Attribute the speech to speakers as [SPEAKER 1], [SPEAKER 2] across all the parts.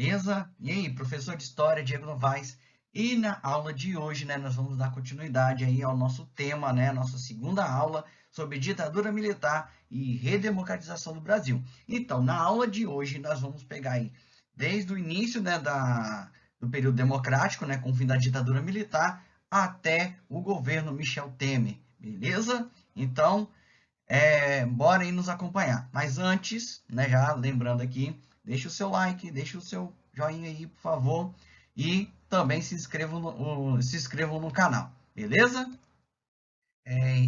[SPEAKER 1] Beleza? E aí, professor de História, Diego Novaes. E na aula de hoje, né, nós vamos dar continuidade aí ao nosso tema, né, nossa segunda aula sobre ditadura militar e redemocratização do Brasil. Então, na aula de hoje, nós vamos pegar aí desde o início, né, do período democrático, né, com o fim da ditadura militar, até o governo Michel Temer, beleza? Então, bora aí nos acompanhar. Mas antes, né, já lembrando aqui, deixa o seu like, deixa o seu joinha aí, por favor, e também se inscrevam no canal, beleza?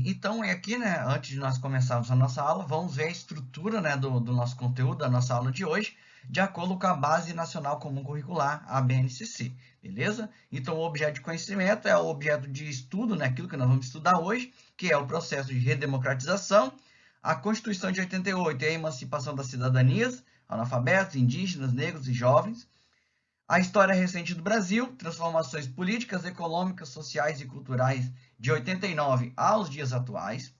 [SPEAKER 1] Então, aqui, né, antes de nós começarmos a nossa aula, vamos ver a estrutura, né, do nosso conteúdo, da nossa aula de hoje, de acordo com a Base Nacional Comum Curricular, a BNCC, beleza? Então, o objeto de conhecimento é o objeto de estudo, né, aquilo que nós vamos estudar hoje, que é o processo de redemocratização, a Constituição de 88 e a emancipação das cidadanias, analfabetos, indígenas, negros e jovens, a história recente do Brasil, transformações políticas, econômicas, sociais e culturais de 89 aos dias atuais.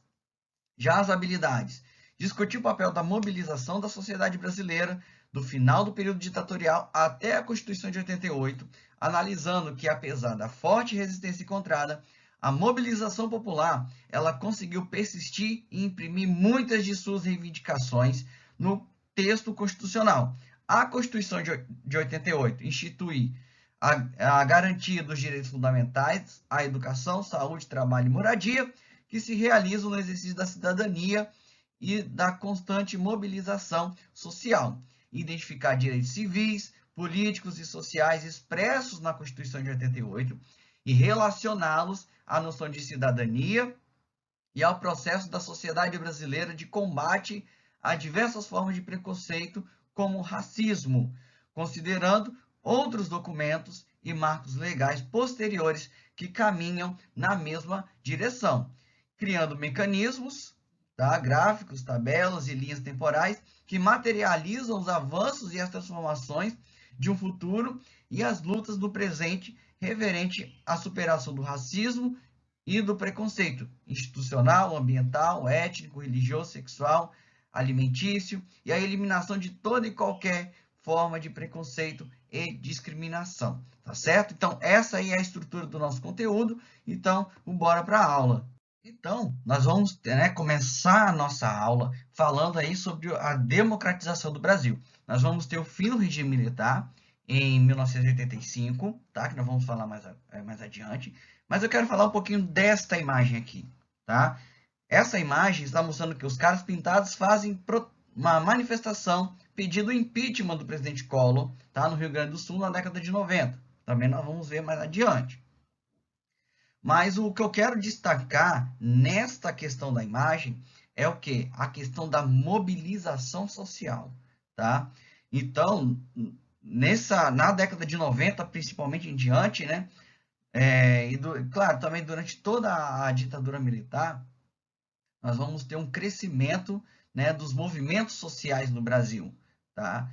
[SPEAKER 1] Já as habilidades, discutir o papel da mobilização da sociedade brasileira do final do período ditatorial até a Constituição de 88, analisando que, apesar da forte resistência encontrada, a mobilização popular ela conseguiu persistir e imprimir muitas de suas reivindicações no texto constitucional. A Constituição de 88 institui a garantia dos direitos fundamentais à educação, saúde, trabalho e moradia, que se realizam no exercício da cidadania e da constante mobilização social. Identificar direitos civis, políticos e sociais expressos na Constituição de 88 e relacioná-los à noção de cidadania e ao processo da sociedade brasileira de combate a diversas formas de preconceito, como o racismo, considerando outros documentos e marcos legais posteriores que caminham na mesma direção, criando mecanismos, tá, gráficos, tabelas e linhas temporais que materializam os avanços e as transformações de um futuro e as lutas do presente referente à superação do racismo e do preconceito institucional, ambiental, étnico, religioso, sexual, alimentício e a eliminação de toda e qualquer forma de preconceito e discriminação, tá certo? Então, essa aí é a estrutura do nosso conteúdo, então, bora para a aula. Então, nós vamos, né, começar a nossa aula falando aí sobre a democratização do Brasil. Nós vamos ter o fim do regime militar em 1985, tá? Que nós vamos falar mais adiante. Mas eu quero falar um pouquinho desta imagem aqui, tá? Essa imagem está mostrando que os caras pintados fazem uma manifestação pedindo o impeachment do presidente Collor, tá? No Rio Grande do Sul, na década de 90. Também nós vamos ver mais adiante. Mas o que eu quero destacar nesta questão da imagem é o quê? A questão da mobilização social, tá? Então, na década de 90, principalmente em diante, né? Claro, também durante toda a ditadura militar, nós vamos ter um crescimento, né, dos movimentos sociais no Brasil, tá?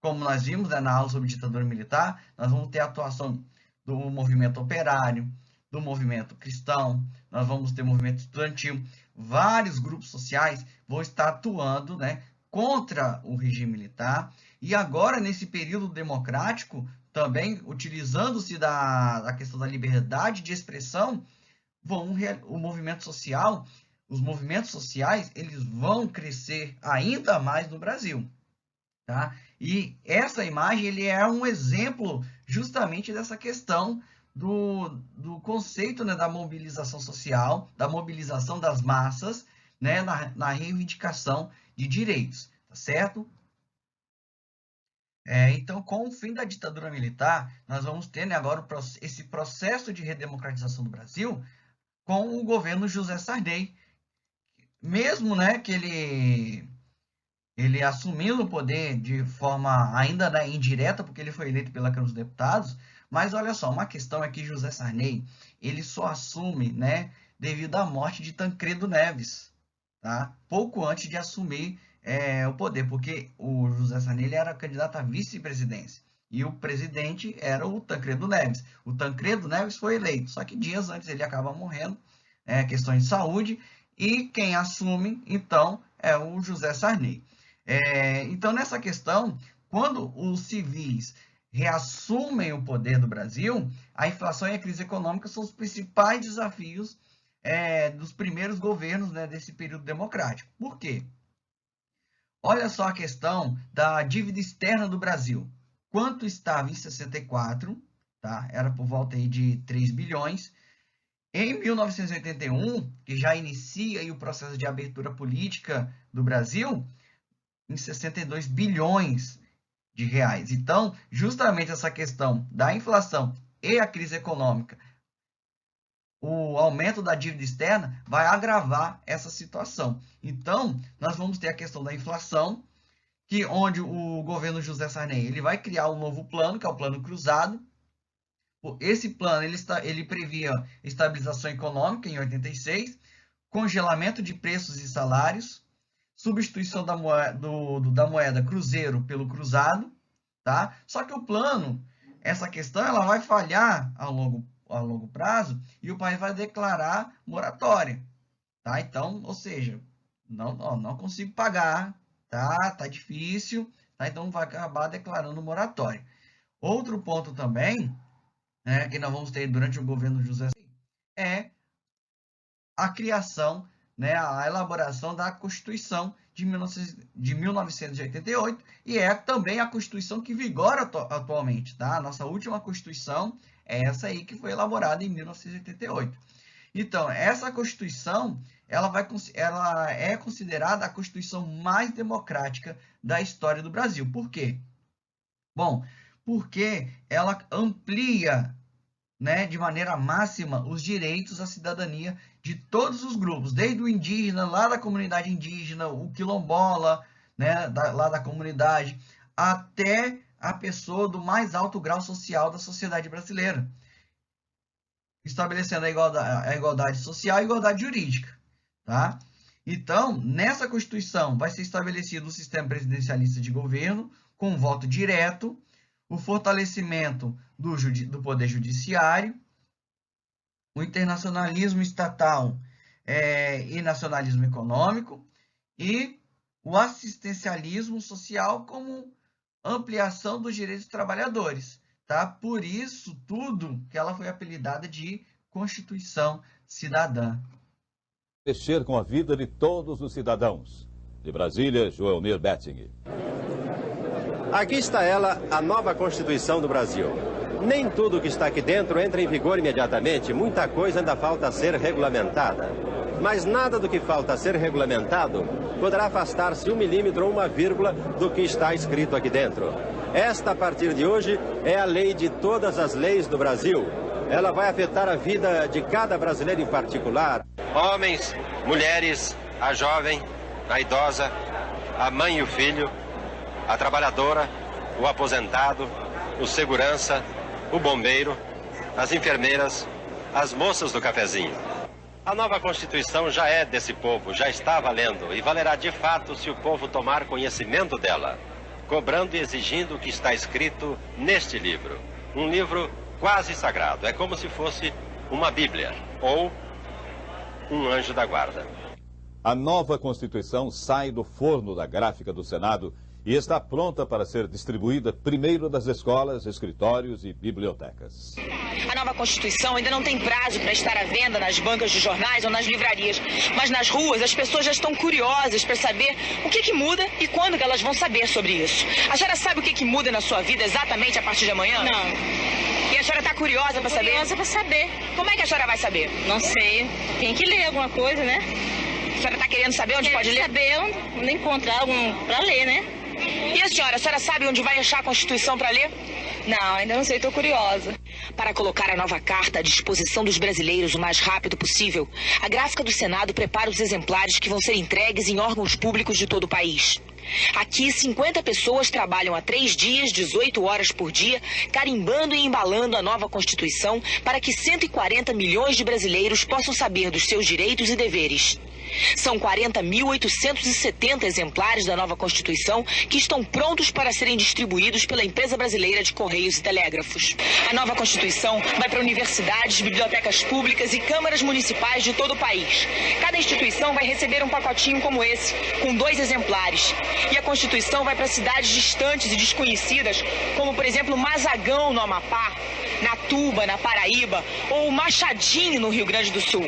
[SPEAKER 1] Como nós vimos, né, na aula sobre ditadura militar, nós vamos ter a atuação do movimento operário, do movimento cristão, nós vamos ter movimento estudantil, vários grupos sociais vão estar atuando, né, contra o regime militar, e agora, nesse período democrático, também utilizando-se da questão da liberdade de expressão, o movimento social, os movimentos sociais, eles vão crescer ainda mais no Brasil, tá? E essa imagem ele é um exemplo justamente dessa questão do conceito, né, da mobilização social, da mobilização das massas, né, na reivindicação de direitos, tá certo? Então, com o fim da ditadura militar, nós vamos ter, né, agora esse processo de redemocratização do Brasil com o governo José Sarney, mesmo, né, que ele assumindo o poder de forma ainda, né, indireta, porque ele foi eleito pela Câmara dos Deputados, mas olha só, uma questão é que José Sarney, ele só assume, né, devido à morte de Tancredo Neves, tá? Pouco antes de assumir o poder, porque o José Sarney ele era candidato à vice-presidência, e o presidente era o Tancredo Neves. O Tancredo Neves foi eleito, só que dias antes ele acaba morrendo, questões de saúde, e quem assume, então, é o José Sarney. Então, nessa questão, quando os civis reassumem o poder do Brasil, a inflação e a crise econômica são os principais desafios dos primeiros governos, né, desse período democrático. Por quê? Olha só a questão da dívida externa do Brasil. Quanto estava em 64, tá? Era por volta aí de 3 bilhões. Em 1981, que já inicia aí o processo de abertura política do Brasil, em 62 bilhões de reais. Então, justamente essa questão da inflação e a crise econômica, o aumento da dívida externa vai agravar essa situação. Então, nós vamos ter a questão da inflação, onde o governo José Sarney ele vai criar um novo plano, que é o Plano Cruzado. Esse plano ele previa estabilização econômica em 86, congelamento de preços e salários, substituição da moeda cruzeiro pelo cruzado, tá? Só que o plano, essa questão, ela vai falhar a longo prazo e o país vai declarar moratória, tá? Então, ou seja, não consigo pagar, tá difícil, tá? Então vai acabar declarando moratória. Outro ponto também, né, que nós vamos ter durante o governo José é a criação, né, a elaboração da Constituição de 1988 e é também a Constituição que vigora atualmente, tá? A nossa última Constituição é essa aí que foi elaborada em 1988. Então, essa Constituição, ela é considerada a Constituição mais democrática da história do Brasil. Por quê? Bom, porque ela amplia, né, de maneira máxima os direitos à cidadania de todos os grupos, desde o indígena, lá da comunidade indígena, o quilombola, né, lá da comunidade, até a pessoa do mais alto grau social da sociedade brasileira, estabelecendo a igualdade social e a igualdade jurídica, tá? Então, nessa Constituição vai ser estabelecido o sistema presidencialista de governo, com voto direto, o fortalecimento do poder judiciário, o internacionalismo estatal e nacionalismo econômico e o assistencialismo social como ampliação dos direitos dos trabalhadores, tá? Por isso tudo que ela foi apelidada de Constituição Cidadã.
[SPEAKER 2] Mexer com a vida de todos os cidadãos. De Brasília, Joelmir Betting.
[SPEAKER 3] Aqui está ela, a nova Constituição do Brasil. Nem tudo que está aqui dentro entra em vigor imediatamente, muita coisa ainda falta a ser regulamentada. Mas nada do que falta a ser regulamentado poderá afastar-se 1 milímetro ou 1 vírgula do que está escrito aqui dentro. Esta, a partir de hoje, é a lei de todas as leis do Brasil. Ela vai afetar a vida de cada brasileiro em particular. Homens, mulheres, a jovem, a idosa, a mãe e o filho, a trabalhadora, o aposentado, o segurança, o bombeiro, as enfermeiras, as moças do cafezinho. A nova Constituição já é desse povo, já está valendo e valerá de fato se o povo tomar conhecimento dela, cobrando e exigindo o que está escrito neste livro. Um livro quase sagrado, é como se fosse uma Bíblia ou um anjo da guarda.
[SPEAKER 2] A nova Constituição sai do forno da gráfica do Senado e está pronta para ser distribuída primeiro das escolas, escritórios e bibliotecas.
[SPEAKER 4] A nova Constituição ainda não tem prazo para estar à venda nas bancas de jornais ou nas livrarias, mas nas ruas as pessoas já estão curiosas para saber o que muda e quando que elas vão saber sobre isso. A senhora sabe o que muda na sua vida exatamente a partir de amanhã?
[SPEAKER 5] Não.
[SPEAKER 4] E a senhora está curiosa para saber?
[SPEAKER 5] Curiosa para saber.
[SPEAKER 4] Como é que a senhora vai saber?
[SPEAKER 5] Não sei. Tem que ler alguma coisa, né?
[SPEAKER 4] A senhora está querendo saber onde pode ler?
[SPEAKER 5] Saber onde encontrar algum para ler, né?
[SPEAKER 4] E a senhora sabe onde vai achar a Constituição para ler?
[SPEAKER 5] Não, ainda não sei, estou curiosa.
[SPEAKER 4] Para colocar a nova carta à disposição dos brasileiros o mais rápido possível, a gráfica do Senado prepara os exemplares que vão ser entregues em órgãos públicos de todo o país. Aqui, 50 pessoas trabalham há 3 dias, 18 horas por dia, carimbando e embalando a nova Constituição para que 140 milhões de brasileiros possam saber dos seus direitos e deveres. São 40.870 exemplares da nova Constituição que estão prontos para serem distribuídos pela Empresa Brasileira de Correios e Telégrafos. A nova Constituição vai para universidades, bibliotecas públicas e câmaras municipais de todo o país. Cada instituição vai receber um pacotinho como esse, com 2 exemplares. E a Constituição vai para cidades distantes e desconhecidas, como, por exemplo, Mazagão, no Amapá, Natuba, na Paraíba, ou Machadinho, no Rio Grande do Sul.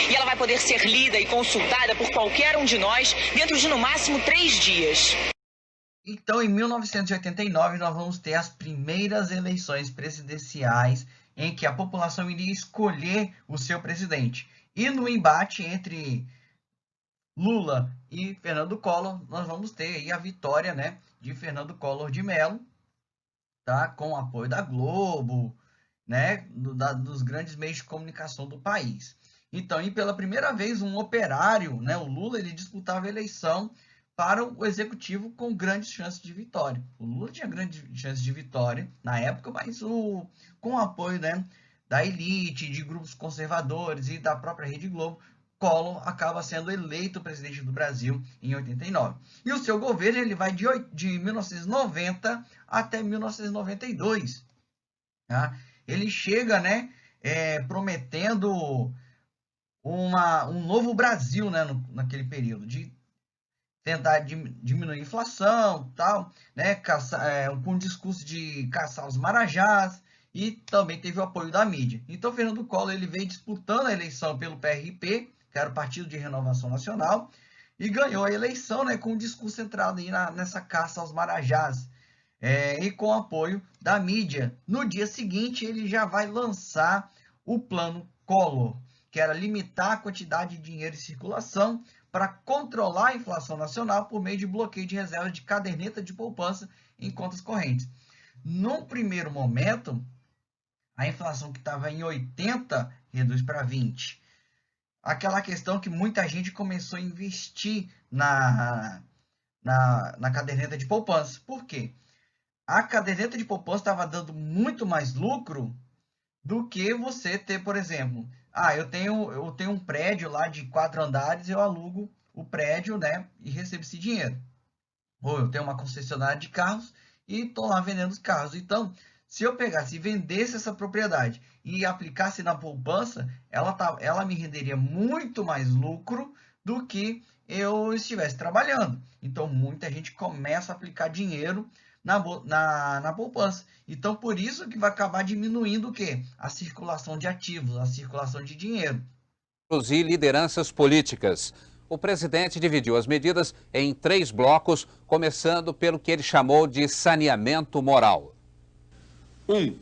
[SPEAKER 4] E ela vai poder ser lida e consultada por qualquer um de nós dentro de, no máximo, 3 dias.
[SPEAKER 1] Então, em 1989, nós vamos ter as primeiras eleições presidenciais em que a população iria escolher o seu presidente. E no embate entre Lula e Fernando Collor, nós vamos ter aí a vitória, né, de Fernando Collor de Mello, tá, com o apoio da Globo, né, dos grandes meios de comunicação do país. Então, e pela primeira vez, um operário, né, o Lula, ele disputava a eleição para o executivo com grandes chances de vitória. O Lula tinha grandes chances de vitória na época, mas com o apoio, né, da elite, de grupos conservadores e da própria Rede Globo, Collor acaba sendo eleito presidente do Brasil em 89. E o seu governo ele vai de 1990 até 1992. Tá? Ele chega, né, prometendo um novo Brasil, né, naquele período, de tentar diminuir a inflação, tal, né, com um discurso de caçar os marajás, e também teve o apoio da mídia. Então, Fernando Collor ele veio disputando a eleição pelo PRP, que era o Partido de Renovação Nacional, e ganhou a eleição, né, com um discurso centrado aí nessa caça aos marajás, e com o apoio da mídia. No dia seguinte, ele já vai lançar o Plano Collor, que era limitar a quantidade de dinheiro em circulação para controlar a inflação nacional por meio de bloqueio de reserva de caderneta de poupança em contas correntes. Num primeiro momento, a inflação que estava em 80 reduz para 20. Aquela questão que muita gente começou a investir na caderneta de poupança. Por quê? A caderneta de poupança estava dando muito mais lucro do que você ter, por exemplo, eu tenho um prédio lá de 4 andares, eu alugo o prédio, né, e recebo esse dinheiro. Ou eu tenho uma concessionária de carros e estou lá vendendo os carros. Então, se eu pegasse e vendesse essa propriedade e aplicasse na poupança, ela me renderia muito mais lucro do que eu estivesse trabalhando. Então, muita gente começa a aplicar dinheiro na poupança. Então, por isso que vai acabar diminuindo o quê? A circulação de ativos, a circulação de dinheiro.
[SPEAKER 6] E lideranças políticas. O presidente dividiu as medidas em 3 blocos, começando pelo que ele chamou de saneamento moral.
[SPEAKER 7] 1.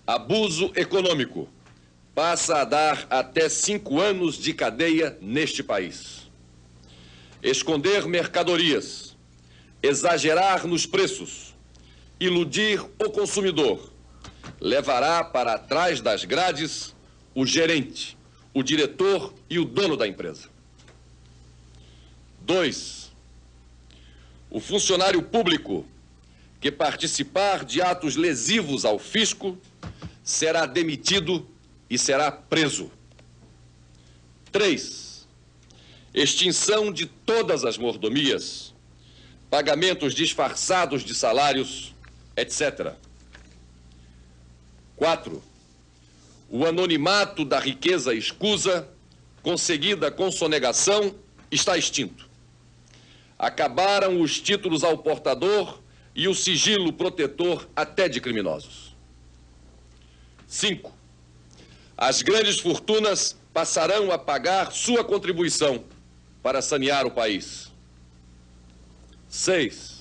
[SPEAKER 7] Abuso econômico. Passa a dar até 5 anos de cadeia neste país. Esconder mercadorias. Exagerar nos preços, iludir o consumidor, levará para trás das grades o gerente, o diretor e o dono da empresa. 2. O funcionário público que participar de atos lesivos ao fisco será demitido e será preso. 3. Extinção de todas as mordomias, pagamentos disfarçados de salários, etc. 4. O anonimato da riqueza escusa, conseguida com sonegação, está extinto. Acabaram os títulos ao portador e o sigilo protetor até de criminosos. 5. As grandes fortunas passarão a pagar sua contribuição para sanear o país. 6.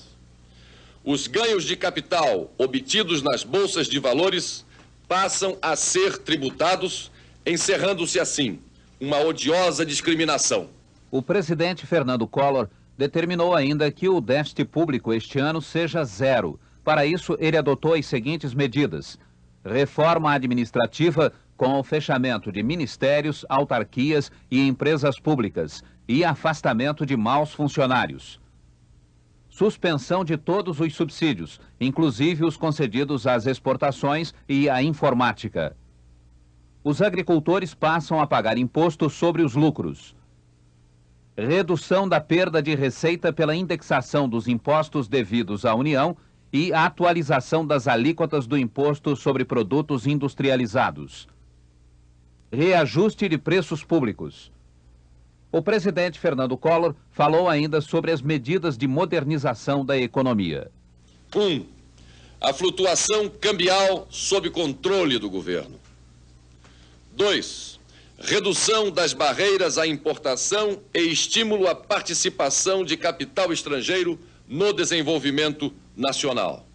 [SPEAKER 7] Os ganhos de capital obtidos nas bolsas de valores passam a ser tributados, encerrando-se assim uma odiosa discriminação.
[SPEAKER 6] O presidente Fernando Collor determinou ainda que o déficit público este ano seja 0. Para isso, ele adotou as seguintes medidas: reforma administrativa com o fechamento de ministérios, autarquias e empresas públicas e afastamento de maus funcionários. Suspensão de todos os subsídios, inclusive os concedidos às exportações e à informática. Os agricultores passam a pagar imposto sobre os lucros. redução da perda de receita pela indexação dos impostos devidos à União e a atualização das alíquotas do imposto sobre produtos industrializados. Reajuste de preços públicos. O presidente Fernando Collor falou ainda sobre as medidas de modernização da economia.
[SPEAKER 7] 1. A flutuação cambial sob controle do governo. 2. Redução das barreiras à importação e estímulo à participação de capital estrangeiro no desenvolvimento nacional.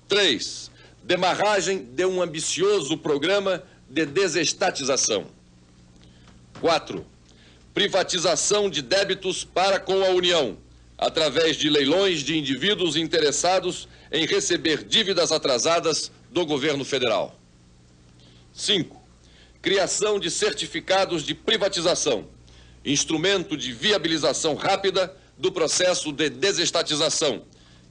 [SPEAKER 7] 3. Demarragem de um ambicioso programa de desestatização. 4. Privatização de débitos para com a União, através de leilões de indivíduos interessados em receber dívidas atrasadas do governo federal. 5. Criação de certificados de privatização, instrumento de viabilização rápida do processo de desestatização,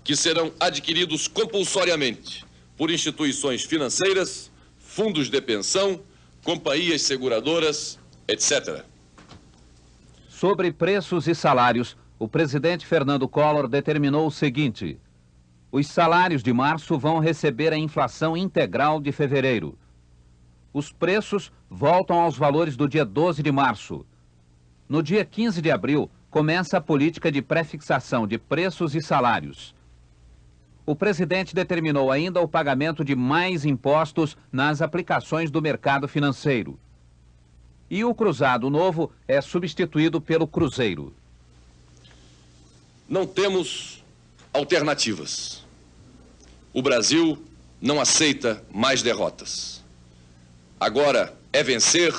[SPEAKER 7] que serão adquiridos compulsoriamente por instituições financeiras, fundos de pensão, companhias seguradoras, etc.
[SPEAKER 6] Sobre preços e salários, o presidente Fernando Collor determinou o seguinte: os salários de março vão receber a inflação integral de fevereiro. Os preços voltam aos valores do dia 12 de março. No dia 15 de abril, começa a política de prefixação de preços e salários. O presidente determinou ainda o pagamento de mais impostos nas aplicações do mercado financeiro. E o cruzado novo é substituído pelo cruzeiro.
[SPEAKER 7] Não temos alternativas. O Brasil não aceita mais derrotas. Agora é vencer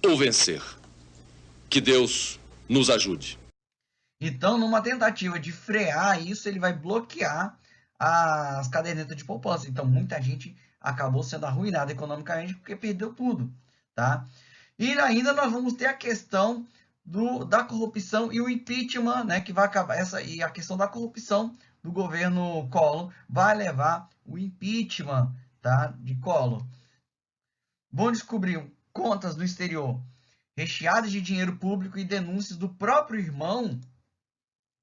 [SPEAKER 7] ou vencer. Que Deus nos ajude.
[SPEAKER 1] Então, numa tentativa de frear isso, ele vai bloquear as cadernetas de poupança. Então, muita gente acabou sendo arruinada economicamente porque perdeu tudo, tá? E ainda nós vamos ter a questão da corrupção e o impeachment, né, que vai acabar e a questão da corrupção do governo Collor vai levar o impeachment, tá, de Collor. Vão descobrir contas do exterior recheadas de dinheiro público e denúncias do próprio irmão,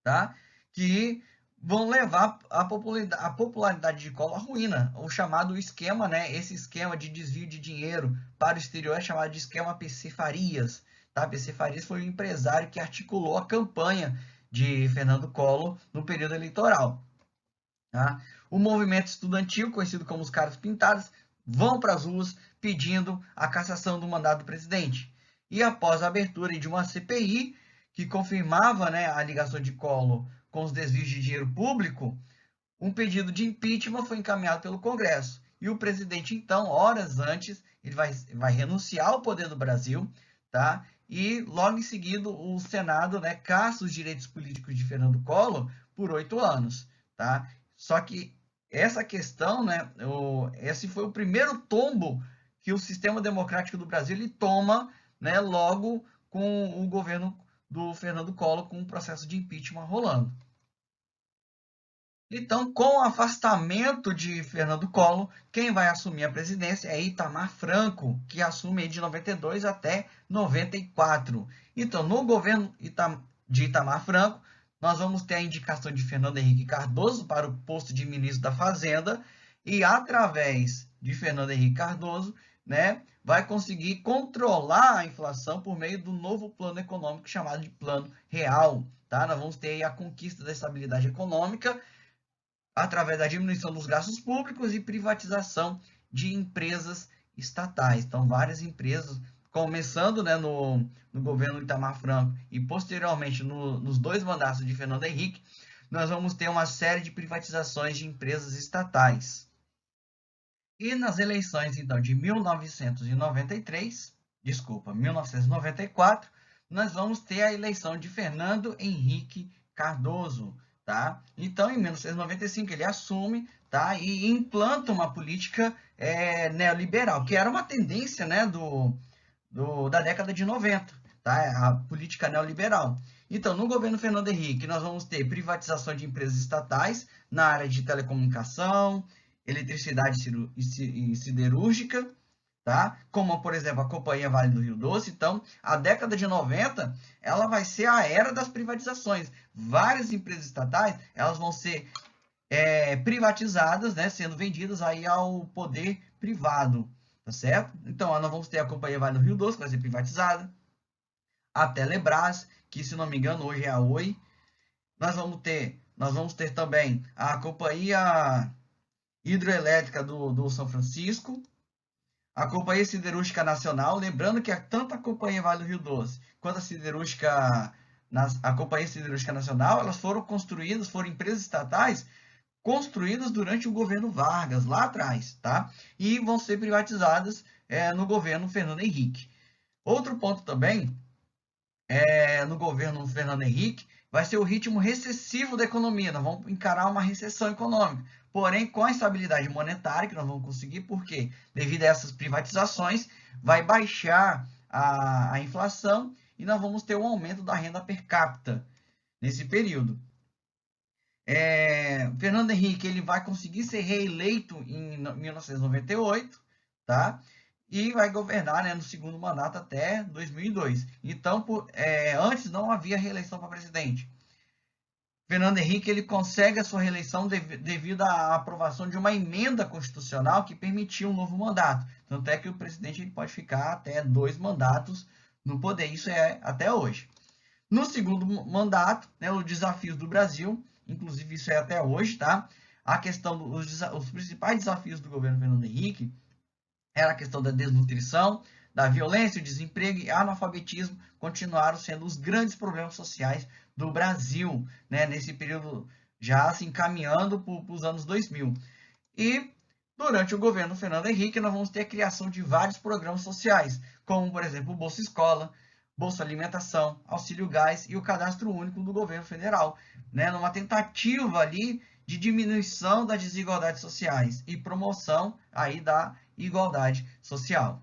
[SPEAKER 1] tá, que vão levar a popularidade de Collor à ruína. O chamado esquema, né, esse esquema de desvio de dinheiro para o exterior é chamado de esquema PC Farias. Tá? PC Farias foi o empresário que articulou a campanha de Fernando Collor no período eleitoral. Tá? O movimento estudantil, conhecido como os Caras Pintados, vão para as ruas pedindo a cassação do mandato do presidente. E após a abertura de uma CPI, que confirmava, né, a ligação de Collor com os desvios de dinheiro público, um pedido de impeachment foi encaminhado pelo Congresso. E o presidente, então, horas antes, ele vai renunciar ao poder do Brasil, tá? E logo em seguida o Senado, né, caça os direitos políticos de Fernando Collor por 8 anos, tá? Só que essa questão, né, esse foi o primeiro tombo que o sistema democrático do Brasil ele toma, né, logo com o governo do Fernando Collor, com o processo de impeachment rolando. Então, com o afastamento de Fernando Collor, quem vai assumir a presidência é Itamar Franco, que assume de 92 até 94. Então, no governo de Itamar Franco, nós vamos ter a indicação de Fernando Henrique Cardoso para o posto de ministro da Fazenda e, através de Fernando Henrique Cardoso, né, vai conseguir controlar a inflação por meio do novo plano econômico chamado de Plano Real. Tá? Nós vamos ter aí a conquista da estabilidade econômica através da diminuição dos gastos públicos e privatização de empresas estatais. Então, várias empresas, começando, né, no governo Itamar Franco e posteriormente nos 2 mandatos de Fernando Henrique, nós vamos ter uma série de privatizações de empresas estatais. E nas eleições, então, de 1994, nós vamos ter a eleição de Fernando Henrique Cardoso, tá? Então, em 1995, ele assume, tá? E implanta uma política neoliberal, que era uma tendência, né, da década de 90, tá? A política neoliberal. Então, no governo Fernando Henrique, nós vamos ter privatização de empresas estatais na área de telecomunicação, eletricidade e siderúrgica, tá? Como, por exemplo, a Companhia Vale do Rio Doce. Então, a década de 90, ela vai ser a era das privatizações. Várias empresas estatais, elas vão ser privatizadas, né, sendo vendidas aí ao poder privado, tá certo? Então, nós vamos ter a Companhia Vale do Rio Doce, que vai ser privatizada, a Telebrás, que, se não me engano, hoje é a Oi. Nós vamos ter também a Companhia Hidroelétrica do São Francisco, a Companhia Siderúrgica Nacional, lembrando que tanto a Companhia Vale do Rio Doce quanto a Companhia Siderúrgica Nacional, elas foram empresas estatais construídas durante o governo Vargas, lá atrás, tá? E vão ser privatizadas no governo Fernando Henrique. Outro ponto também, no governo Fernando Henrique, vai ser o ritmo recessivo da economia. Nós vamos encarar uma recessão econômica. Porém, com a estabilidade monetária que nós vamos conseguir, porque devido a essas privatizações, vai baixar a inflação e nós vamos ter um aumento da renda per capita nesse período. Fernando Henrique, ele vai conseguir ser reeleito em 1998, tá? E vai governar, né, no segundo mandato até 2002. Então, antes não havia reeleição para presidente. Fernando Henrique, ele consegue a sua reeleição devido à aprovação de uma emenda constitucional que permitia um novo mandato. Tanto é que o presidente ele pode ficar até 2 mandatos no poder. Isso é até hoje. No segundo mandato, né, os desafios do Brasil, inclusive isso é até hoje, tá? A questão os principais desafios do governo Fernando Henrique era a questão da desnutrição, da violência, o desemprego e analfabetismo continuaram sendo os grandes problemas sociais do Brasil, né, nesse período já se encaminhando para os anos 2000. E durante o governo Fernando Henrique, nós vamos ter a criação de vários programas sociais, como, por exemplo, o Bolsa Escola, Bolsa Alimentação, Auxílio Gás e o Cadastro Único do governo federal, né, numa tentativa ali de diminuição das desigualdades sociais e promoção aí da igualdade social.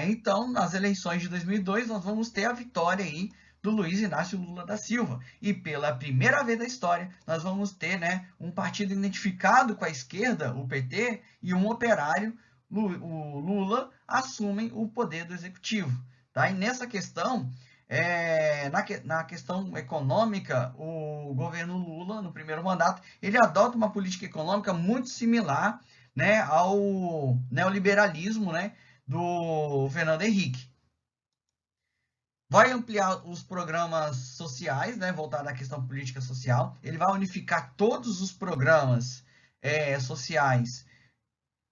[SPEAKER 1] Então, nas eleições de 2002, nós vamos ter a vitória aí do Luiz Inácio Lula da Silva. E pela primeira vez da história, nós vamos ter, né, um partido identificado com a esquerda, o PT, e um operário, o Lula, assumem o poder do executivo. Tá? E nessa questão, na questão econômica, o governo Lula, no primeiro mandato, ele adota uma política econômica muito similar, né, ao neoliberalismo, né, do Fernando Henrique. Vai ampliar os programas sociais, né, voltado à questão política social. Ele vai unificar todos os programas sociais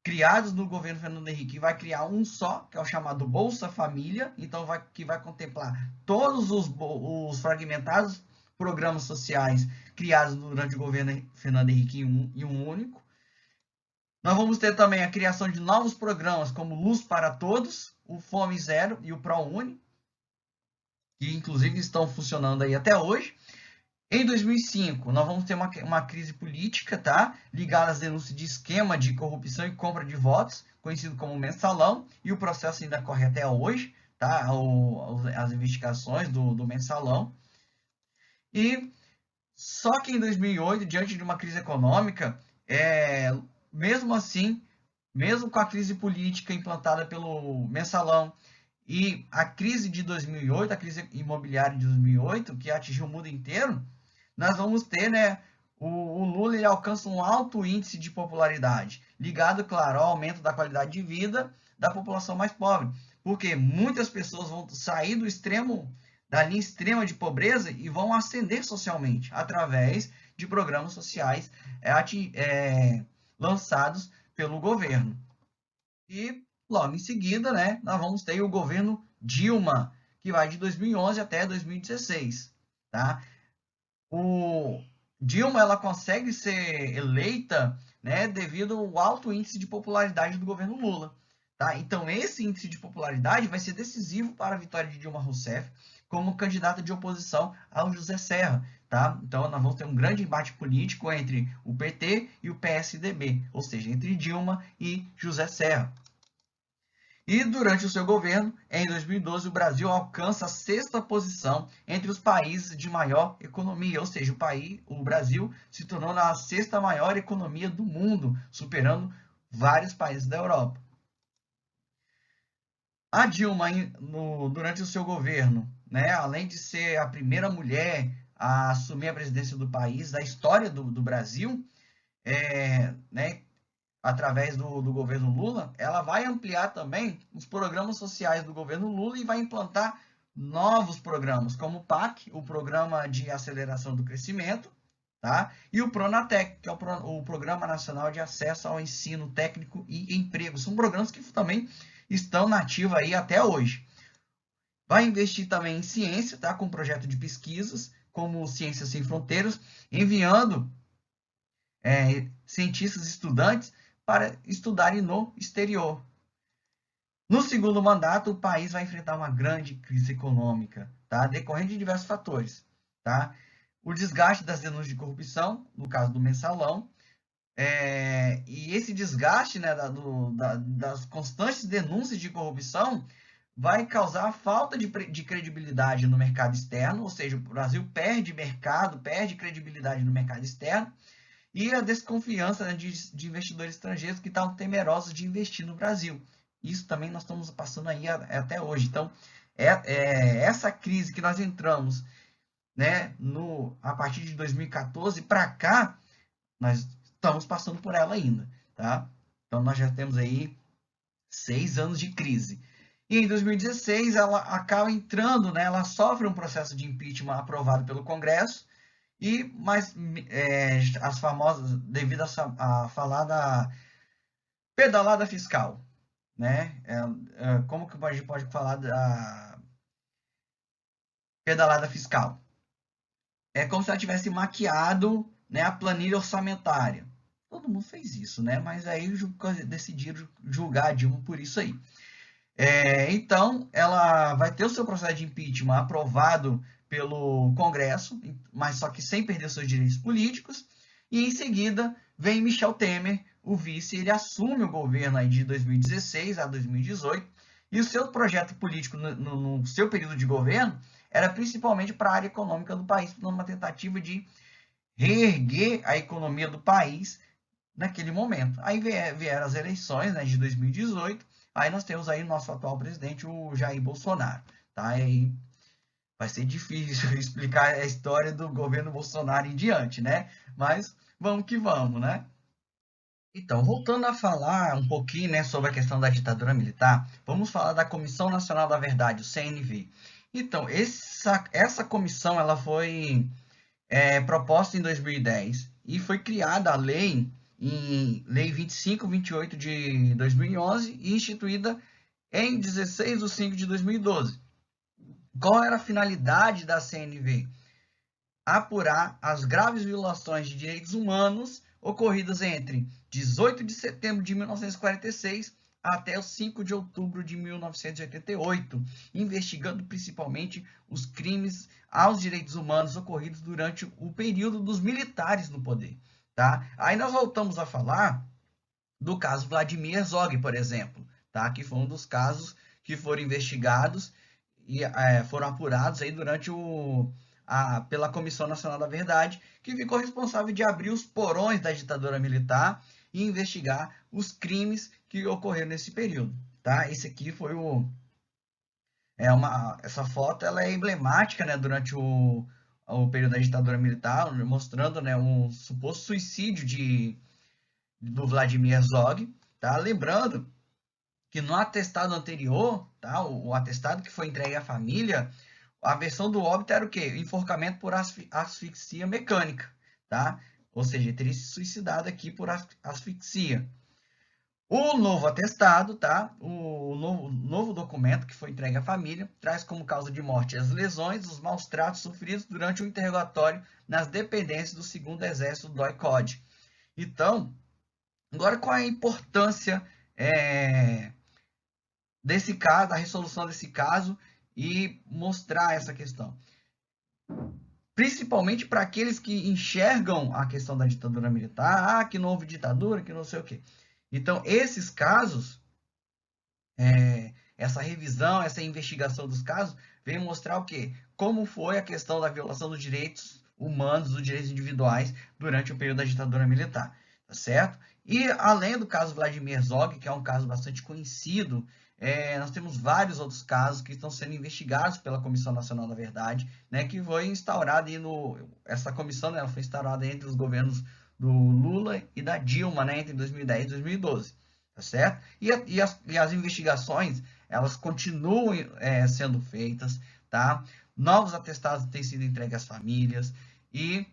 [SPEAKER 1] criados no governo Fernando Henrique e vai criar um só, que é o chamado Bolsa Família. Então, que vai contemplar todos os fragmentados programas sociais criados durante o governo Fernando Henrique em um único. Nós vamos ter também a criação de novos programas como Luz para Todos, o Fome Zero e o ProUni, que inclusive estão funcionando aí até hoje. Em 2005, nós vamos ter uma crise política, tá? Ligada às denúncias de esquema de corrupção e compra de votos, conhecido como Mensalão, e o processo ainda corre até hoje, tá? As investigações do Mensalão. E só que em 2008, diante de uma crise econômica, mesmo assim, mesmo com a crise política implantada pelo Mensalão e a crise de 2008, a crise imobiliária de 2008, que atingiu o mundo inteiro, nós vamos ter, né, o Lula ele alcança um alto índice de popularidade, ligado, claro, ao aumento da qualidade de vida da população mais pobre, porque muitas pessoas vão sair da linha extrema de pobreza e vão ascender socialmente, através de programas sociais lançados pelo governo. E logo em seguida, né, nós vamos ter o governo Dilma, que vai de 2011 até 2016, tá? O Dilma, ela consegue ser eleita, né, devido ao alto índice de popularidade do governo Lula, tá? Então, esse índice de popularidade vai ser decisivo para a vitória de Dilma Rousseff como candidata de oposição ao José Serra, tá? Então, nós vamos ter um grande embate político entre o PT e o PSDB, ou seja, entre Dilma e José Serra. E durante o seu governo, em 2012, o Brasil alcança a 6ª posição entre os países de maior economia, ou seja, o Brasil se tornou a 6ª maior economia do mundo, superando vários países da Europa. A Dilma, durante o seu governo, né, além de ser a primeira mulher a assumir a presidência do país, da história do Brasil, né, através do governo Lula, ela vai ampliar também os programas sociais do governo Lula e vai implantar novos programas, como o PAC, o Programa de Aceleração do Crescimento, tá? E o Pronatec, que é o Programa Nacional de Acesso ao Ensino Técnico e Emprego. São programas que também estão na ativa aí até hoje. Vai investir também em ciência, tá? Com um projeto de pesquisas, como Ciências Sem Fronteiras, enviando cientistas e estudantes para estudarem no exterior. No segundo mandato, o país vai enfrentar uma grande crise econômica, tá? Decorrente de diversos fatores, tá? O desgaste das denúncias de corrupção, no caso do mensalão, e esse desgaste, né, das constantes denúncias de corrupção vai causar falta de credibilidade no mercado externo, ou seja, o Brasil perde mercado, perde credibilidade no mercado externo, e a desconfiança, né, de investidores estrangeiros que estavam temerosos de investir no Brasil. Isso também nós estamos passando aí até hoje. Então, essa crise que nós entramos, né, a partir de 2014 para cá, nós estamos passando por ela ainda, tá? Então, nós já temos aí 6 anos de crise. E em 2016, ela acaba entrando, né, ela sofre um processo de impeachment aprovado pelo Congresso, mas as famosas, devido a falar da pedalada fiscal, né? Como que a gente pode falar da pedalada fiscal? É como se ela tivesse maquiado, né, a planilha orçamentária. Todo mundo fez isso, né? Mas aí decidiram julgar a Dilma por isso aí. Então, ela vai ter o seu processo de impeachment aprovado pelo Congresso, mas só que sem perder seus direitos políticos. E em seguida vem Michel Temer, o vice, ele assume o governo aí de 2016 a 2018, e o seu projeto político no seu período de governo era principalmente para a área econômica do país, numa tentativa de reerguer a economia do país naquele momento. Aí vieram as eleições, né, de 2018, aí nós temos aí o nosso atual presidente, o Jair Bolsonaro, tá? E aí vai ser difícil explicar a história do governo Bolsonaro em diante, né? Mas vamos que vamos, né? Então, voltando a falar um pouquinho, né, sobre a questão da ditadura militar, vamos falar da Comissão Nacional da Verdade, o CNV. Então, essa comissão ela foi proposta em 2010 e foi criada a lei, Lei 2528 de 2011 e instituída em 16 de 5 de 2012. Qual era a finalidade da CNV? Apurar as graves violações de direitos humanos ocorridas entre 18 de setembro de 1946 até o 5 de outubro de 1988, investigando principalmente os crimes aos direitos humanos ocorridos durante o período dos militares no poder. Tá? Aí nós voltamos a falar do caso Vladimir Herzog, por exemplo, tá? Que foi um dos casos que foram investigados e foram apurados aí durante pela Comissão Nacional da Verdade, que ficou responsável de abrir os porões da ditadura militar e investigar os crimes que ocorreram nesse período, tá? Esse aqui foi essa foto ela é emblemática, né, durante o período da ditadura militar, mostrando, né, um suposto suicídio do Vladimir Herzog, tá? Lembrando que no atestado anterior, tá, o atestado que foi entregue à família, a versão do óbito era o quê? Enforcamento por asfixia mecânica, tá? Ou seja, ele teria se suicidado aqui por asfixia. O novo atestado, tá? O novo documento que foi entregue à família traz como causa de morte as lesões, os maus tratos sofridos durante o interrogatório nas dependências do 2º Exército do DOI-CODE. Então, agora qual é a importância desse caso, da resolução desse caso e mostrar essa questão? Principalmente para aqueles que enxergam a questão da ditadura militar, que não houve ditadura, que não sei o quê. Então, esses casos, essa revisão, essa investigação dos casos, vem mostrar o quê? Como foi a questão da violação dos direitos humanos, dos direitos individuais, durante o período da ditadura militar, tá certo? E além do caso Vladimir Herzog, que é um caso bastante conhecido, nós temos vários outros casos que estão sendo investigados pela Comissão Nacional da Verdade, né, que foi instaurada essa comissão, né, ela foi instaurada entre os governos do Lula e da Dilma, né, entre 2010 e 2012, tá certo? E as investigações, elas continuam sendo feitas, tá? Novos atestados têm sido entregues às famílias e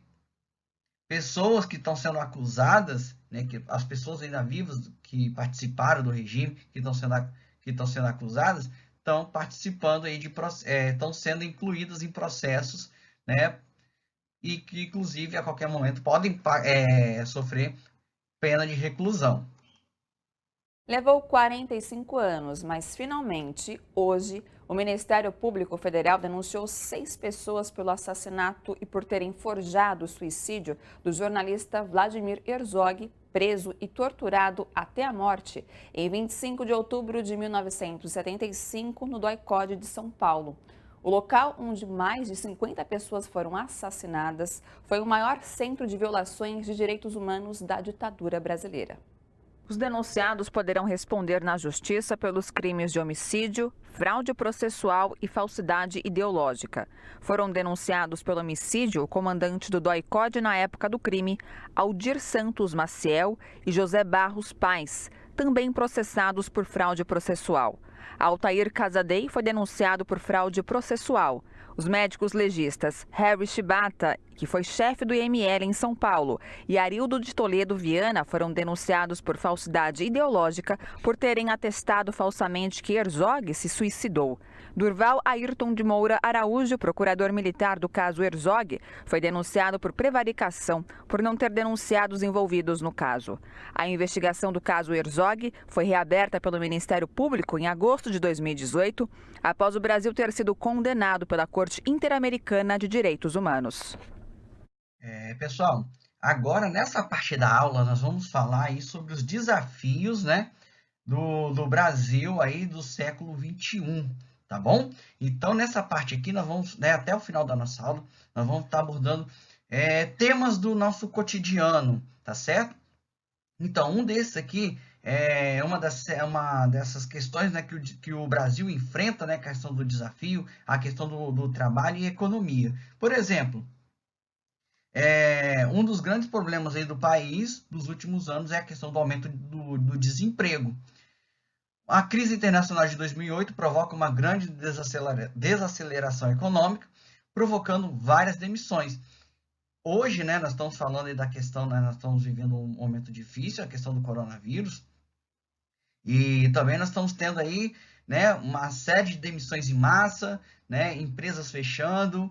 [SPEAKER 1] pessoas que estão sendo acusadas, né, que as pessoas ainda vivas que participaram do regime, que estão sendo acusadas, estão participando aí estão sendo incluídas em processos, né, e que inclusive a qualquer momento podem sofrer pena de reclusão.
[SPEAKER 8] Levou 45 anos, mas finalmente, hoje, o Ministério Público Federal denunciou 6 pessoas pelo assassinato e por terem forjado o suicídio do jornalista Vladimir Herzog, preso e torturado até a morte em 25 de outubro de 1975 no DOI-CODE de São Paulo. O local onde mais de 50 pessoas foram assassinadas foi o maior centro de violações de direitos humanos da ditadura brasileira. Os denunciados poderão responder na justiça pelos crimes de homicídio, fraude processual e falsidade ideológica. Foram denunciados pelo homicídio o comandante do DOI-CODE na época do crime, Aldir Santos Maciel e José Barros Paes, também processados por fraude processual. Altair Casadei foi denunciado por fraude processual. Os médicos legistas Harry Shibata, que foi chefe do IML em São Paulo, e Arildo de Toledo Viana foram denunciados por falsidade ideológica por terem atestado falsamente que Herzog se suicidou. Durval Ayrton de Moura Araújo, procurador militar do caso Herzog, foi denunciado por prevaricação por não ter denunciado os envolvidos no caso. A investigação do caso Herzog foi reaberta pelo Ministério Público em agosto de 2018, após o Brasil ter sido condenado pela Corte Interamericana de Direitos Humanos.
[SPEAKER 1] Pessoal, agora nessa parte da aula nós vamos falar aí sobre os desafios, né, do Brasil aí do século XXI. Tá bom? Então, nessa parte aqui, nós vamos, né, até o final da nossa aula, nós vamos estar abordando temas do nosso cotidiano, tá certo? Então, um desses aqui é uma dessas questões, né, que o Brasil enfrenta, né, a questão do desafio, a questão do trabalho e economia. Por exemplo, um dos grandes problemas aí do país dos últimos anos é a questão do aumento do desemprego. A crise internacional de 2008 provoca uma grande desaceleração econômica, provocando várias demissões. Hoje, né, nós estamos falando aí da questão, né, nós estamos vivendo um momento difícil, a questão do coronavírus, e também nós estamos tendo aí, né, uma série de demissões em massa, né, empresas fechando,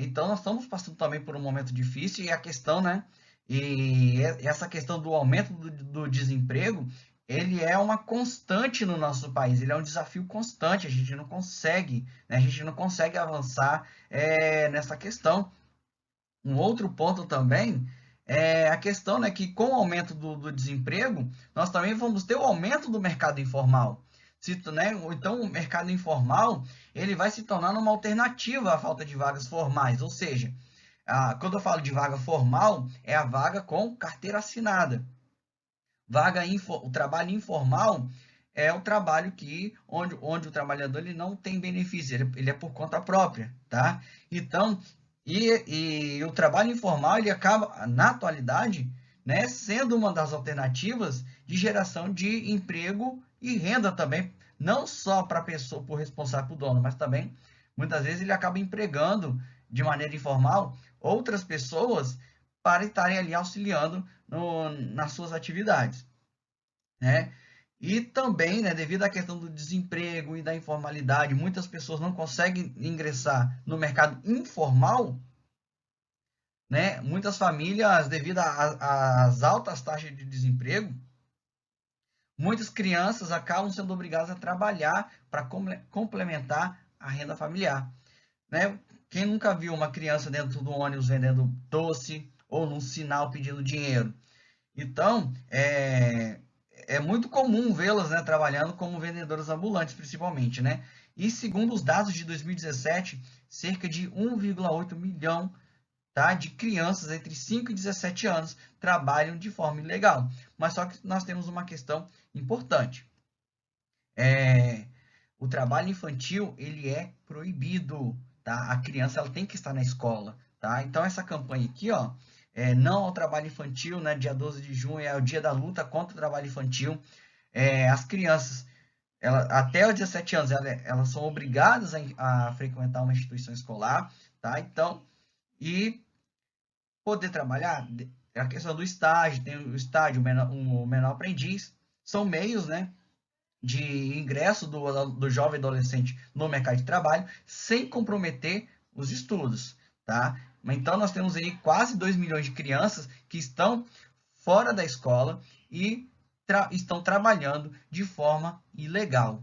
[SPEAKER 1] então nós estamos passando também por um momento difícil, e a questão, né, e essa questão do aumento do desemprego, ele é uma constante no nosso país, ele é um desafio constante, a gente não consegue, né, avançar nessa questão. Um outro ponto também é a questão, né, que com o aumento do desemprego, nós também vamos ter o aumento do mercado informal. Então, o mercado informal ele vai se tornar uma alternativa à falta de vagas formais, ou seja, quando eu falo de vaga formal, é a vaga com carteira assinada. O trabalho informal é o trabalho onde o trabalhador ele não tem benefício, ele é por conta própria, tá? Então, e o trabalho informal ele acaba, na atualidade, né, sendo uma das alternativas de geração de emprego e renda também, não só para a pessoa, por responsável por dono, mas também, muitas vezes, ele acaba empregando de maneira informal outras pessoas para estarem ali auxiliando nas suas atividades, né? E também, né, devido à questão do desemprego e da informalidade, muitas pessoas não conseguem ingressar no mercado informal, né? Muitas famílias, devido às altas taxas de desemprego, muitas crianças acabam sendo obrigadas a trabalhar para complementar a renda familiar, né? Quem nunca viu uma criança dentro do ônibus vendendo doce ou num sinal pedindo dinheiro? Então, é muito comum vê-las, né, trabalhando como vendedoras ambulantes, principalmente, né? E segundo os dados de 2017, cerca de 1,8 milhão tá, de crianças entre 5 e 17 anos trabalham de forma ilegal. Mas só que nós temos uma questão importante. O trabalho infantil, ele é proibido, tá? A criança, ela tem que estar na escola, tá? Então, essa campanha aqui, ó, não ao trabalho infantil, né? Dia 12 de junho é o dia da luta contra o trabalho infantil. As crianças, até os 17 anos, elas são obrigadas a frequentar uma instituição escolar, tá? Então, e poder trabalhar, a questão do estágio, tem o estágio, o menor aprendiz, são meios, né, de ingresso do jovem adolescente no mercado de trabalho, sem comprometer os estudos, tá? Então, nós temos aí quase 2 milhões de crianças que estão fora da escola e estão trabalhando de forma ilegal.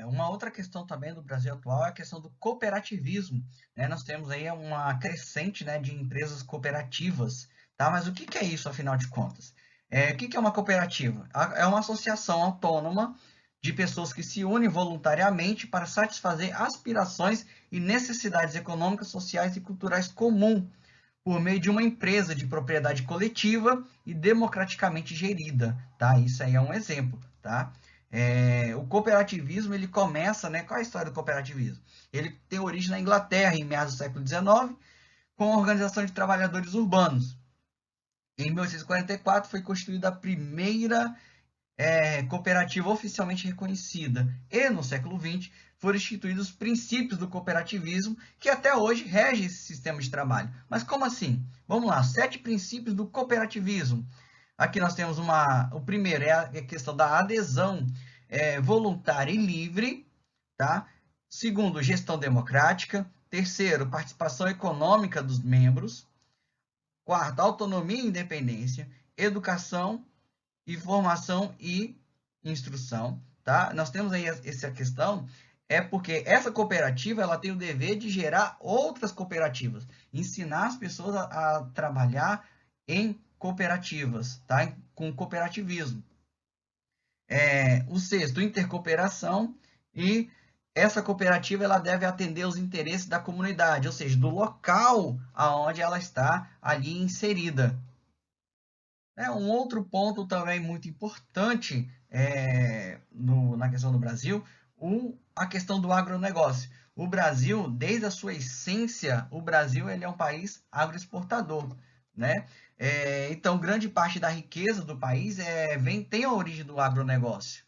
[SPEAKER 1] Uma outra questão também do Brasil atual é a questão do cooperativismo, né? Nós temos aí uma crescente, né, de empresas cooperativas, tá? Mas o que é isso, afinal de contas? O que é uma cooperativa? É uma associação autônoma de pessoas que se unem voluntariamente para satisfazer aspirações e necessidades econômicas, sociais e culturais comuns, por meio de uma empresa de propriedade coletiva e democraticamente gerida, tá? Isso aí é um exemplo, tá? O cooperativismo, ele começa, né? Qual é a história do cooperativismo? Ele tem origem na Inglaterra, em meados do século XIX, com a Organização de Trabalhadores Urbanos. Em 1844 foi constituída a primeira cooperativa oficialmente reconhecida. E no século XX foram instituídos os princípios do cooperativismo, que até hoje regem esse sistema de trabalho. Mas como assim? Vamos lá, 7 princípios do cooperativismo. Aqui nós temos o primeiro é a questão da adesão voluntária e livre, tá? Segundo, gestão democrática. Terceiro, participação econômica dos membros. Quarto, autonomia e independência. Educação, informação e instrução, tá? Nós temos aí essa questão, porque essa cooperativa, ela tem o dever de gerar outras cooperativas, ensinar as pessoas a trabalhar em cooperativas, tá? Com cooperativismo. O sexto, intercooperação, e essa cooperativa, ela deve atender os interesses da comunidade, ou seja, do local aonde ela está ali inserida. Um outro ponto também muito importante na questão do Brasil, a questão do agronegócio. O Brasil, desde a sua essência, o Brasil ele é um país agroexportador, né? Então, grande parte da riqueza do país tem a origem do agronegócio,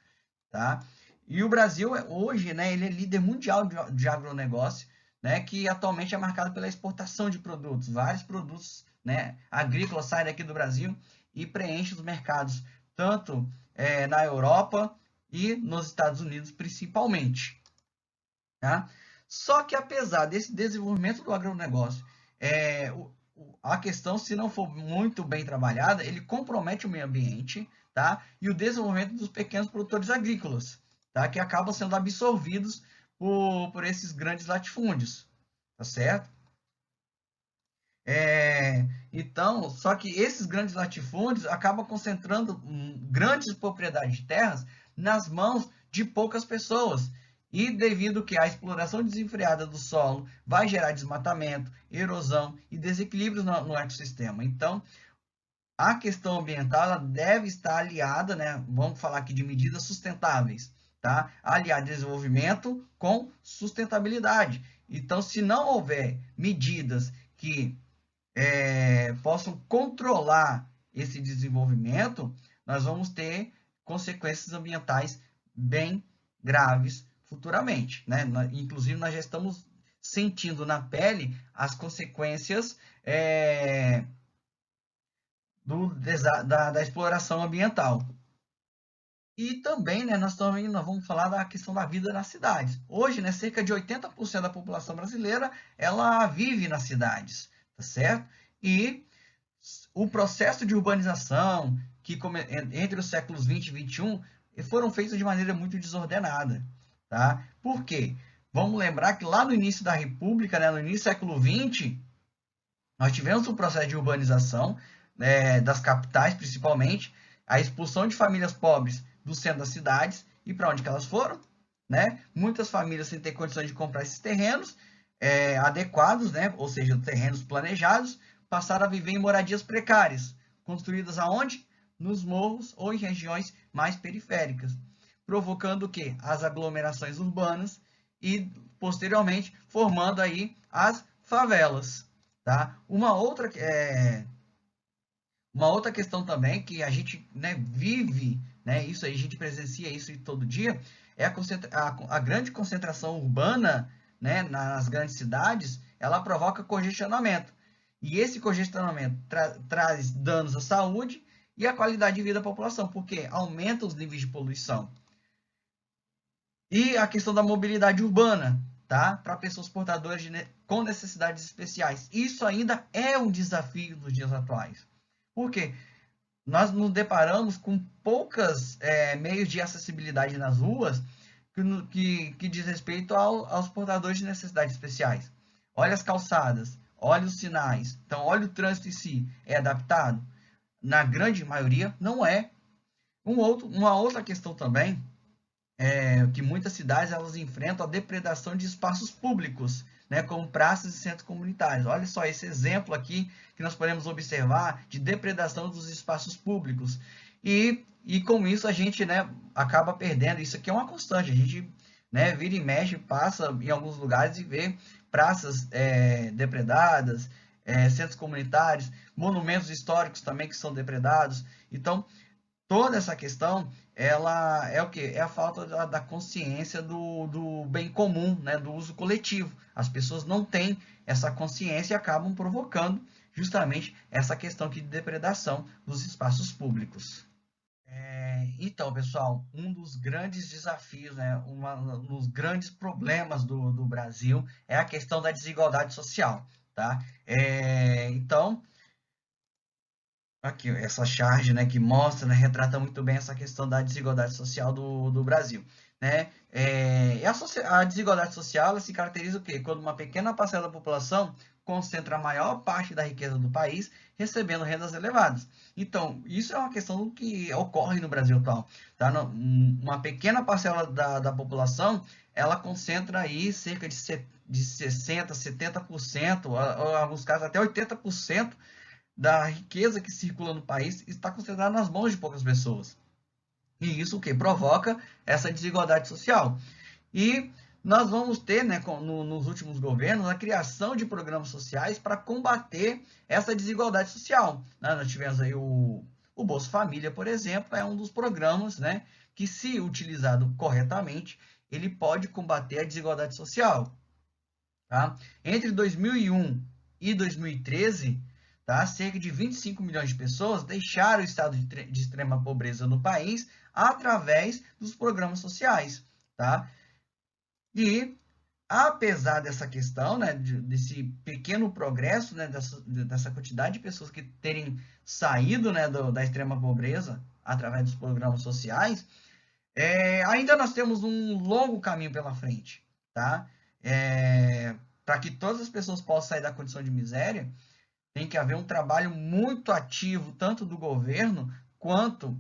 [SPEAKER 1] tá? E o Brasil, hoje, né, ele é líder mundial de agronegócio, né, que atualmente é marcado pela exportação de produtos. Vários produtos, né, agrícolas saem daqui do Brasil e preenchem os mercados, tanto na Europa e nos Estados Unidos, principalmente. Tá? Só que, apesar desse desenvolvimento do agronegócio, a questão, se não for muito bem trabalhada, ele compromete o meio ambiente, tá? E o desenvolvimento dos pequenos produtores agrícolas, tá? Que acabam sendo absorvidos por esses grandes latifúndios, tá certo? Então, só que esses grandes latifúndios acabam concentrando grandes propriedades de terras nas mãos de poucas pessoas. E devido que a exploração desenfreada do solo vai gerar desmatamento, erosão e desequilíbrios no ecossistema. Então, a questão ambiental ela deve estar aliada, né? Vamos falar aqui de medidas sustentáveis, tá? Aliar desenvolvimento com sustentabilidade. Então, se não houver medidas que possam controlar esse desenvolvimento, nós vamos ter consequências ambientais bem graves futuramente, né? Inclusive, nós já estamos sentindo na pele as consequências da exploração ambiental. E também, né, nós vamos falar da questão da vida nas cidades. Hoje, né, cerca de 80% da população brasileira ela vive nas cidades, tá certo? E o processo de urbanização, que entre os séculos 20 e 21, foram feitos de maneira muito desordenada. Tá? Por quê? Vamos lembrar que lá no início da República, né, no início do século XX, nós tivemos um processo de urbanização das capitais, principalmente, a expulsão de famílias pobres do centro das cidades. E para onde que elas foram? Né? Muitas famílias sem ter condições de comprar esses terrenos, adequados, né, ou seja, terrenos planejados, passaram a viver em moradias precárias, construídas aonde? Nos morros ou em regiões mais periféricas, provocando o quê? As aglomerações urbanas e, posteriormente, formando aí as favelas, tá? Uma outra questão também que a gente, né, vive, né, isso aí, a gente presencia isso todo dia, é a grande concentração urbana, né, nas grandes cidades, ela provoca congestionamento. E esse congestionamento traz danos à saúde e à qualidade de vida da população, porque aumenta os níveis de poluição. E a questão da mobilidade urbana, tá? Para pessoas portadoras com necessidades especiais. Isso ainda é um desafio nos dias atuais. Por quê? Nós nos deparamos com poucos meios de acessibilidade nas ruas que diz respeito aos portadores de necessidades especiais. Olha as calçadas, olha os sinais. Então, olha o trânsito em si. É adaptado? Na grande maioria, não é. Uma outra questão também que muitas cidades elas enfrentam a depredação de espaços públicos, né, como praças e centros comunitários. Olha só esse exemplo aqui que nós podemos observar de depredação dos espaços públicos. E com isso a gente, né, acaba perdendo. Isso aqui é uma constante. A gente, né, vira e mexe, passa em alguns lugares e vê praças depredadas, centros comunitários, monumentos históricos também que são depredados. Então, toda essa questão, ela é o quê? É a falta da consciência do bem comum, né? Do uso coletivo. As pessoas não têm essa consciência e acabam provocando justamente essa questão aqui de depredação dos espaços públicos. Então, pessoal, um dos grandes desafios, né? Um dos grandes problemas do Brasil é a questão da desigualdade social, tá? Então, aqui, essa charge, né, que mostra, né, retrata muito bem essa questão da desigualdade social do Brasil, né? A desigualdade social ela se caracteriza o quê? Quando uma pequena parcela da população concentra a maior parte da riqueza do país, recebendo rendas elevadas. Então, isso é uma questão que ocorre no Brasil atual, tá? Uma pequena parcela da população, ela concentra aí cerca de 60%, 70%, ou, em alguns casos até 80%, da riqueza que circula no país está concentrada nas mãos de poucas pessoas. E isso o que provoca essa desigualdade social. E nós vamos ter, né, nos últimos governos, a criação de programas sociais para combater essa desigualdade social. Nós tivemos aí o Bolsa Família, por exemplo, é um dos programas, né, que, se utilizado corretamente, ele pode combater a desigualdade social. Tá? Entre 2001 e 2013, tá? Cerca de 25 milhões de pessoas deixaram o estado de extrema pobreza no país através dos programas sociais. Tá? E, apesar dessa questão, né, desse pequeno progresso, né, dessa quantidade de pessoas que terem saído, né, da extrema pobreza através dos programas sociais, ainda nós temos um longo caminho pela frente. Tá? Para que todas as pessoas possam sair da condição de miséria, tem que haver um trabalho muito ativo, tanto do governo quanto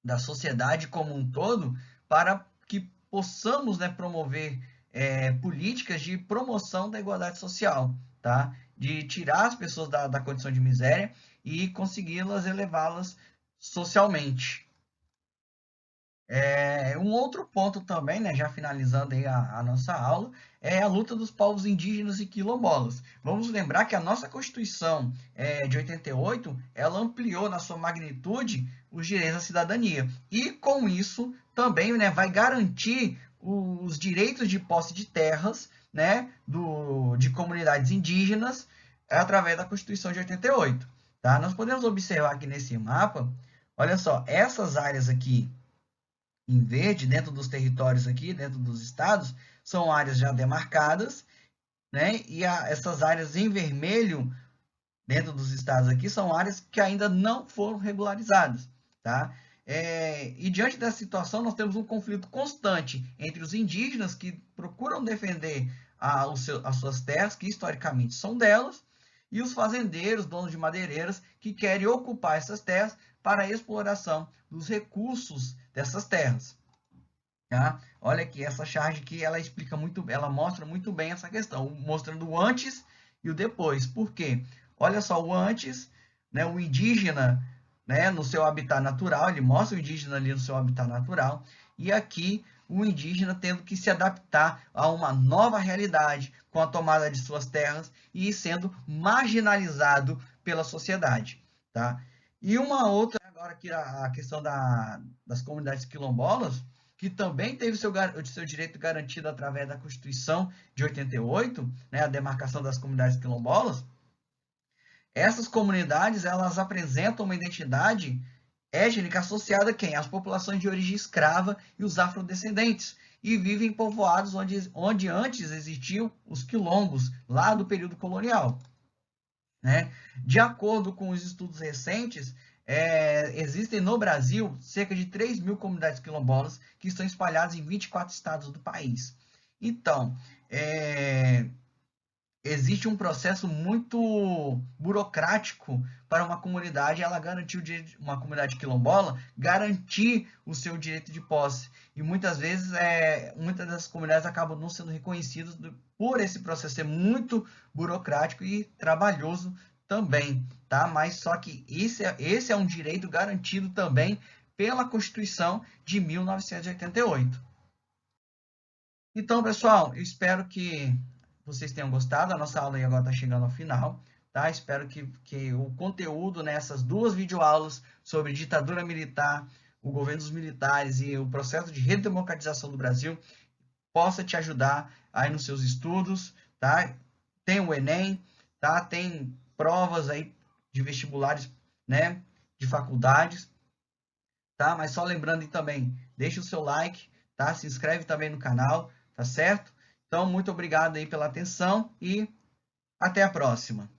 [SPEAKER 1] da sociedade como um todo, para que possamos, né, promover políticas de promoção da igualdade social, tá? De tirar as pessoas da condição de miséria e consegui-las elevá-las socialmente. Um outro ponto também, né, já finalizando aí a nossa aula, é a luta dos povos indígenas e quilombolas. Vamos lembrar que a nossa Constituição de 88, ela ampliou na sua magnitude os direitos à cidadania. E com isso também, né, vai garantir os direitos de posse de terras, né, de comunidades indígenas através da Constituição de 88. Tá? Nós podemos observar aqui nesse mapa, olha só, essas áreas aqui em verde, dentro dos territórios aqui, dentro dos estados, são áreas já demarcadas, né? E essas áreas em vermelho, dentro dos estados aqui, são áreas que ainda não foram regularizadas, tá? E diante dessa situação, nós temos um conflito constante entre os indígenas, que procuram defender as suas terras, que historicamente são delas, e os fazendeiros, donos de madeireiras, que querem ocupar essas terras para a exploração dos recursos dessas terras. tá? Olha aqui, essa charge aqui, ela explica muito, ela mostra muito bem essa questão, mostrando o antes e o depois. Por quê? Olha só, o antes, né, o indígena, né, no seu habitat natural, ele mostra o indígena ali no seu habitat natural, e aqui o indígena tendo que se adaptar a uma nova realidade com a tomada de suas terras e sendo marginalizado pela sociedade, tá? E uma outra, agora aqui a questão das comunidades quilombolas, que também teve o seu direito garantido através da Constituição de 88, né, a demarcação das comunidades quilombolas. Essas comunidades, elas apresentam uma identidade étnica associada a quem? As populações de origem escrava e os afrodescendentes, e vivem em povoados onde antes existiam os quilombos, lá do período colonial, né? De acordo com os estudos recentes, existem no Brasil cerca de 3.000 comunidades quilombolas que estão espalhadas em 24 estados do país. Então, existe um processo muito burocrático para uma comunidade, ela garantir o direito, uma comunidade quilombola, garantir o seu direito de posse. E muitas vezes, muitas das comunidades acabam não sendo reconhecidas por esse processo ser muito burocrático e trabalhoso também, tá? Mas só que esse é um direito garantido também pela Constituição de 1988. Então, pessoal, eu espero que vocês tenham gostado. A nossa aula aí agora está chegando ao final, tá? Espero que o conteúdo nessas duas videoaulas sobre ditadura militar, o governo dos militares e o processo de redemocratização do Brasil possa te ajudar aí nos seus estudos, tá? Tem o Enem, tá? Tem provas aí de vestibulares, né? De faculdades, tá? Mas só lembrando aí também, deixa o seu like, tá? Se inscreve também no canal, tá certo? Então, muito obrigado aí pela atenção e até a próxima.